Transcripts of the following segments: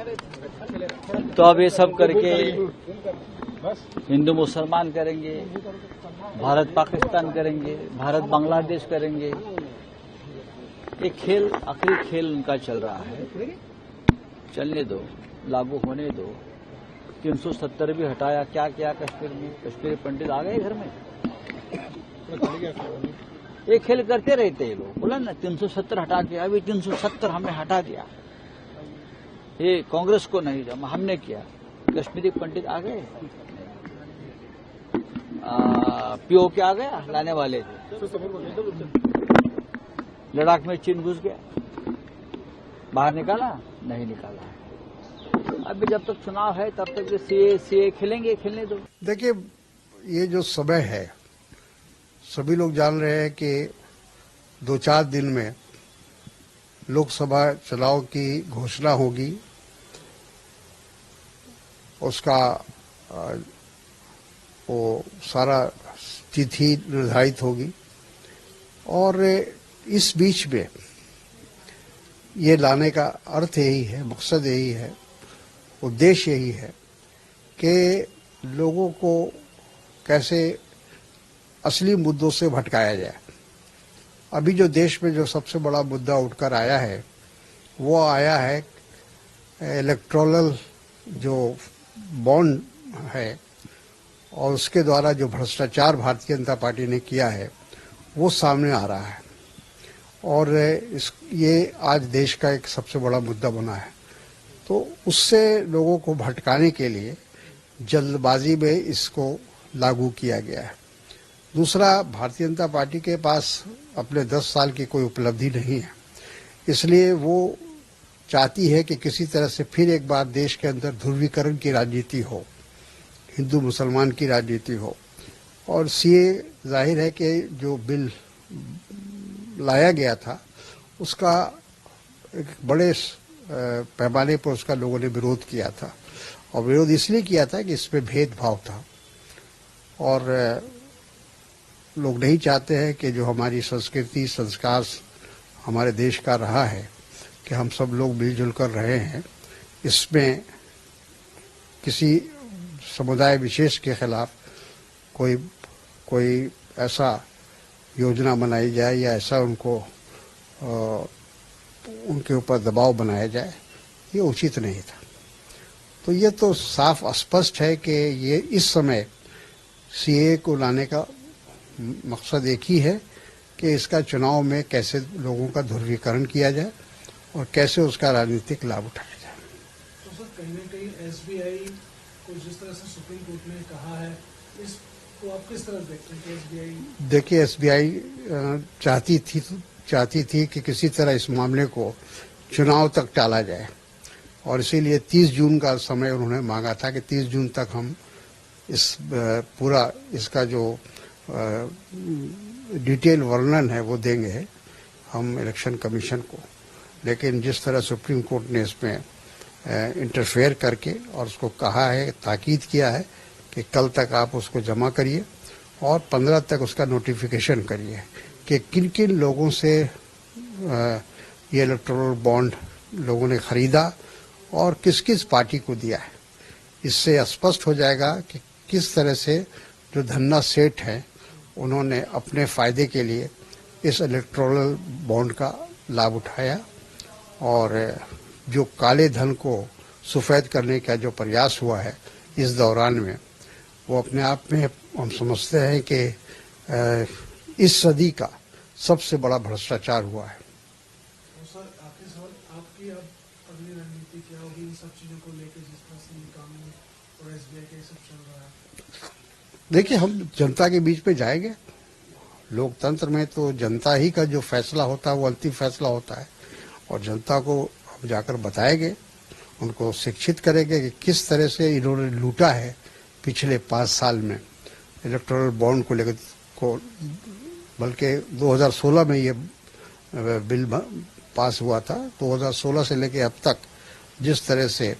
तो अब ये सब करके हिंदू मुसलमान करेंगे, भारत पाकिस्तान करेंगे, भारत बांग्लादेश करेंगे। एक खेल, आखिरी खेल उनका चल रहा है, चलने दो, लागू होने दो। 370 भी हटाया, क्या किया कश्मीर में? कश्मीरी पंडित आ गए घर में। ये खेल करते रहते हैं लोग। बोला ना 370 हटा के, अभी 370 हमने हटा दिया। ये कांग्रेस को नहीं, जब हमने किया। कश्मीरी पंडित आ गए, पीओ के आ गया, लाने वाले थे। लद्दाख में चीन घुस गया, बाहर निकाला? नहीं निकाला। अभी जब तक चुनाव है तब तक सीए खेलेंगे, खेलने दो। देखिए, ये जो समय है, सभी लोग जान रहे हैं कि 2-4 दिन में लोकसभा चुनाव की घोषणा होगी। उसका वो सारा तिथि निर्धारित होगी और इस बीच में ये लाने का अर्थ यही है, मकसद यही है, उद्देश्य यही है कि लोगों को कैसे असली मुद्दों से भटकाया जाए। अभी जो देश में जो सबसे बड़ा मुद्दा उठकर आया है, वो आया है इलेक्टोरल जो बॉन्ड है और उसके द्वारा जो भ्रष्टाचार भारतीय जनता पार्टी ने किया है वो सामने आ रहा है और ये आज देश का एक सबसे बड़ा मुद्दा बना है। तो उससे लोगों को भटकाने के लिए जल्दबाजी में इसको लागू किया गया है। दूसरा, भारतीय जनता पार्टी के पास अपने 10 साल की कोई उपलब्धि नहीं है, इसलिए वो चाहती है कि किसी तरह से फिर एक बार देश के अंदर ध्रुवीकरण की राजनीति हो, हिंदू मुसलमान की राजनीति हो। और सीए जाहिर है कि जो बिल लाया गया था उसका एक बड़े पैमाने पर उसका लोगों ने विरोध किया था और विरोध इसलिए किया था कि इसमें भेदभाव था और लोग नहीं चाहते हैं कि जो हमारी संस्कृति संस्कार हमारे देश का रहा है कि हम सब लोग मिलजुल कर रहे हैं, इसमें किसी समुदाय विशेष के खिलाफ कोई ऐसा योजना बनाई जाए या ऐसा उनके ऊपर दबाव बनाया जाए, ये उचित नहीं था। तो ये तो साफ स्पष्ट है कि ये इस समय सीए को लाने का मकसद एक ही है कि इसका चुनाव में कैसे लोगों का ध्रुवीकरण किया जाए और कैसे उसका राजनीतिक लाभ उठाया जाए। तो सर, कहीं न कहीं एसबीआई को जिस तरह से सुप्रीम कोर्ट ने कहा है, इसको आप किस तरह देखते हैं कि एसबीआई? देखिए, एसबीआई चाहती थी कि किसी तरह इस मामले को चुनाव तक टाला जाए और इसीलिए 30 जून का समय उन्होंने मांगा था कि 30 जून तक हम इस पूरा इसका जो डिटेल वर्णन है वो देंगे हम इलेक्शन कमीशन को। लेकिन जिस तरह सुप्रीम कोर्ट ने इसमें इंटरफेयर करके और उसको कहा है, ताकीद किया है कि कल तक आप उसको जमा करिए और 15 तक उसका नोटिफिकेशन करिए कि किन किन लोगों से ये इलेक्टोरल बॉन्ड लोगों ने खरीदा और किस किस पार्टी को दिया है। इससे स्पष्ट हो जाएगा कि किस तरह से जो धन्ना सेठ हैं उन्होंने अपने फायदे के लिए इस इलेक्टोरल बॉन्ड का लाभ उठाया और जो काले धन को सफेद करने का जो प्रयास हुआ है इस दौरान में, वो अपने आप में हम समझते हैं कि इस सदी का सबसे बड़ा भ्रष्टाचार हुआ है। तो सर, आखिरी सवाल, आपकी अब अगली रणनीति क्या होगी इन सब चीजों को लेकर जिस तरह से कानून और एसबीआई का सब चल रहा है? देखिए, हम जनता के बीच में जाएंगे। लोकतंत्र में तो जनता ही का जो फैसला होता है वो अंतिम फैसला होता है और जनता को हम जाकर बताएंगे, उनको शिक्षित करेंगे कि किस तरह से इन्होंने लूटा है पिछले 5 साल में इलेक्टोरल बॉन्ड को लेकर को। बल्कि 2016 में ये बिल पास हुआ था। 2016 से लेकर अब तक जिस तरह से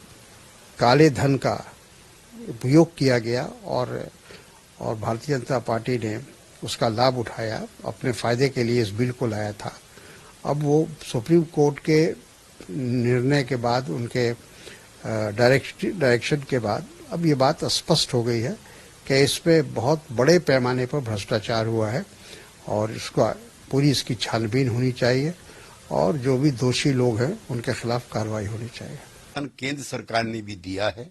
काले धन का उपयोग किया गया और भारतीय जनता पार्टी ने उसका लाभ उठाया, अपने फायदे के लिए इस बिल को लाया था। अब वो सुप्रीम कोर्ट के निर्णय के बाद, उनके डायरेक्शन के बाद अब ये बात स्पष्ट हो गई है कि इसमें बहुत बड़े पैमाने पर भ्रष्टाचार हुआ है और इसका पूरी इसकी छानबीन होनी चाहिए और जो भी दोषी लोग हैं उनके खिलाफ कार्रवाई होनी चाहिए। केंद्र सरकार ने भी दिया है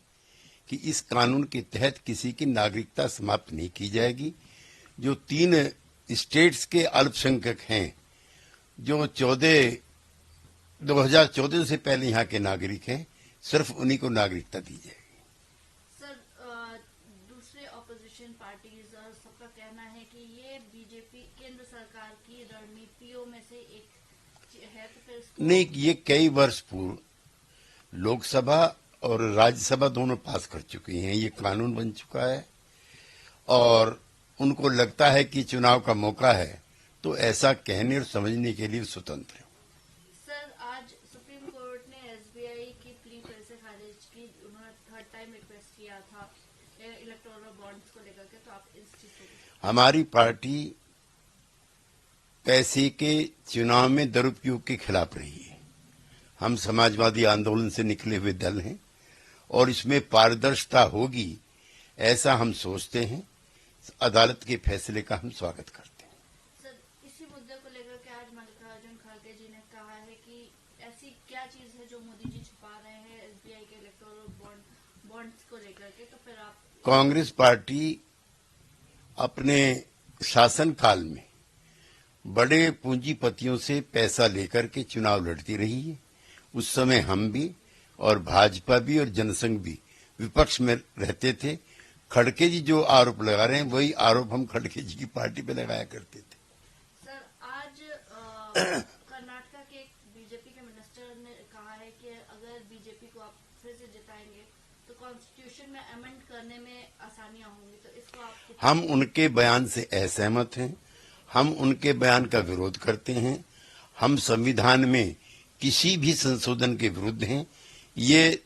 कि इस कानून के तहत किसी की नागरिकता समाप्त नहीं की जाएगी। जो 3 स्टेट्स के अल्पसंख्यक हैं, जो 2014 से पहले यहाँ के नागरिक हैं, सिर्फ उन्हीं को नागरिकता दी जाएगी। सर, दूसरे ऑपोजिशन पार्टीज और सबका कहना है कि ये बीजेपी केंद्र सरकार की रणनीतियों में से एक है, तो फिर इसको... नहीं, ये कई वर्ष पूर्व लोकसभा और राज्यसभा दोनों पास कर चुकी हैं, ये कानून बन चुका है और उनको लगता है कि चुनाव का मौका है तो ऐसा कहने और समझने के लिए स्वतंत्र है। सर, आज सुप्रीम कोर्ट ने एसबीआई की प्ली फिर से खारिज की। उन्होंने 3rd टाइम रिक्वेस्ट किया था इलेक्टोरल बॉन्ड्स को लेकर के, तो आप इस चीज को... हमारी पार्टी पैसे के चुनाव में दुरुपयोग के खिलाफ रही है। हम समाजवादी आंदोलन से निकले हुए दल हैं और इसमें पारदर्शिता होगी ऐसा हम सोचते हैं। अदालत के फैसले का हम स्वागत करते हैं। सर, इसी मुद्दे को लेकर के आज मल्लिकार्जुन खड़गे जी ने कहा है कि ऐसी क्या चीज है जो मोदी जी छुपा रहे हैं एसबीआई के इलेक्टोरल बॉन्ड्स को लेकर के, तो फिर आप... कांग्रेस पार्टी अपने शासनकाल में बड़े पूंजीपतियों से पैसा लेकर के चुनाव लड़ती रही है। उस समय हम भी और भाजपा भी और जनसंघ भी विपक्ष में रहते थे। खड़गे जी जो आरोप लगा रहे हैं वही आरोप हम खड़गे जी की पार्टी पे लगाया करते थे। सर, आज कर्नाटका के बीजेपी के मिनिस्टर ने कहा है कि अगर बीजेपी को आप फिर से जिताएंगे तो कॉन्स्टिट्यूशन में अमेंड करने में आसानियां होंगी, तो इसको आप... हम उनके बयान से असहमत हैं। हम उनके बयान का विरोध करते हैं। हम संविधान में किसी भी संशोधन के विरुद्ध हैं। ये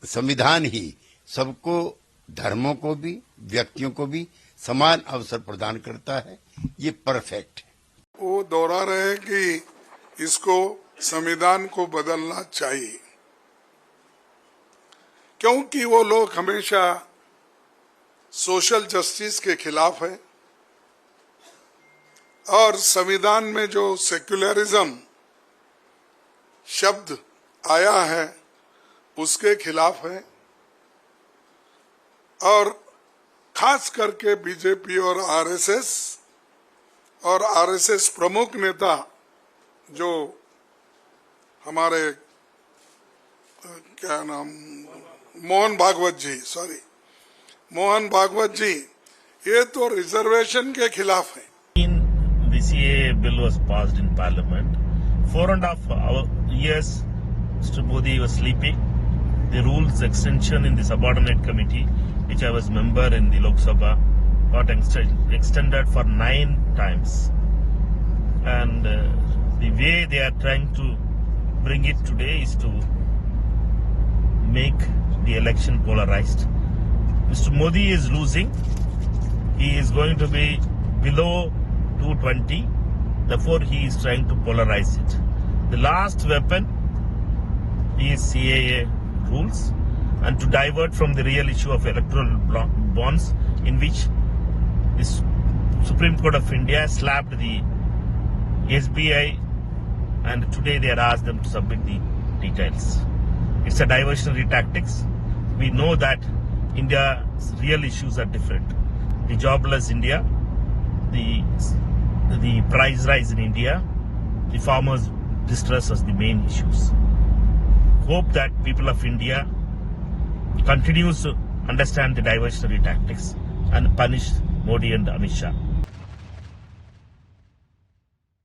संविधान ही सबको, धर्मों को भी, व्यक्तियों को भी समान अवसर प्रदान करता है। ये परफेक्ट है। वो दोहरा रहे हैं कि इसको संविधान को बदलना चाहिए, क्योंकि वो लोग हमेशा सोशल जस्टिस के खिलाफ है और संविधान में जो सेक्युलरिज्म शब्द आया है उसके खिलाफ है और खास करके बीजेपी और आरएसएस प्रमुख नेता जो हमारे क्या नाम मोहन भागवत जी ये तो रिजर्वेशन के खिलाफ है। The CAA bill was passed in Parliament. 4.5 years, Mr. Modi was sleeping. The rules extension in the subordinate committee, which I was member in the Lok Sabha, got extended for 9 times. And the way they are trying to bring it today is to make the election polarized. Mr. Modi is losing. He is going to be below 220. Therefore, he is trying to polarize it. The last weapon is CAA rules, and to divert from the real issue of electoral bonds, in which the Supreme Court of India slapped the SBI, and today they are asked them to submit the details. It's a diversionary tactics. We know that India's real issues are different. The jobless India, the price rise in India, the farmers' distress as the main issues. Hope that people of India continues to understand the diversionary tactics and punish Modi and Amit Shah.